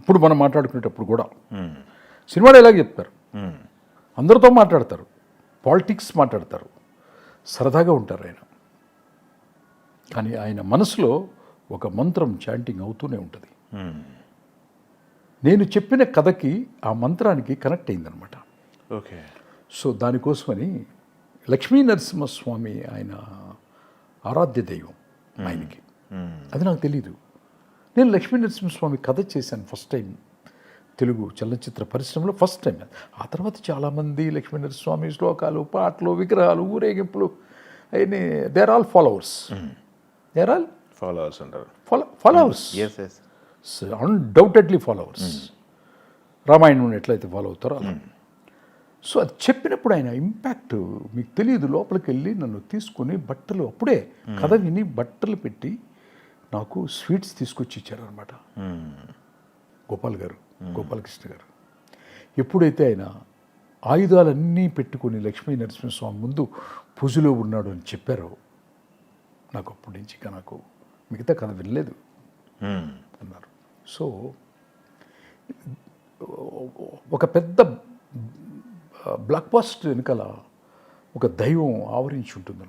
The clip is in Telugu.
ఇప్పుడు మనం మాట్లాడుకునేటప్పుడు కూడా సినిమా డైలాగ్ చెప్తారు, అందరితో మాట్లాడతారు, పాలిటిక్స్ మాట్లాడతారు, సరదాగా ఉంటారు ఆయన. కానీ ఆయన మనసులో ఒక మంత్రం చాంటింగ్ అవుతూనే ఉంటుంది. నేను చెప్పిన కథకి ఆ మంత్రానికి కనెక్ట్ అయిందనమాట. ఓకే. సో దానికోసమని లక్ష్మీ నరసింహస్వామి ఆయన ఆరాధ్య దైవం ఆయనకి. అది నాకు తెలీదు. నేను లక్ష్మీ నరసింహస్వామి కథ చేశాను ఫస్ట్ టైం తెలుగు చలనచిత్ర పరిశ్రమలో ఫస్ట్ టైం. ఆ తర్వాత చాలామంది లక్ష్మీ నరసింహస్వామి శ్లోకాలు, పాటలు, విగ్రహాలు, ఊరేగింపులు అవన్నీ they're all followers. They're all followers అంటారు. Followers, yes yes. Undoubtedly followers. Ramayanam ఎట్లయితే ఫాలో అవుతారో అలా. సో అది చెప్పినప్పుడు ఆయన ఇంపాక్ట్ మీకు తెలియదు. లోపలికి వెళ్ళి నన్ను తీసుకొని బట్టలు, అప్పుడే కథ విని బట్టలు పెట్టి నాకు స్వీట్స్ తీసుకొచ్చి ఇచ్చారనమాట గోపాల్ గారు, గోపాలకృష్ణ గారు. ఎప్పుడైతే ఆయన ఆయుధాలన్నీ పెట్టుకొని లక్ష్మీ నరసింహస్వామి ముందు పూజలో ఉన్నాడు అని చెప్పారో నాకు అప్పటి నుంచి ఇక నాకు మిగతా కథ వినలేదు అన్నారు. సో ఒక పెద్ద బ్లాక్ బాస్టర్ వెనకాల ఒక దైవం ఆవరించి ఉంటుంది.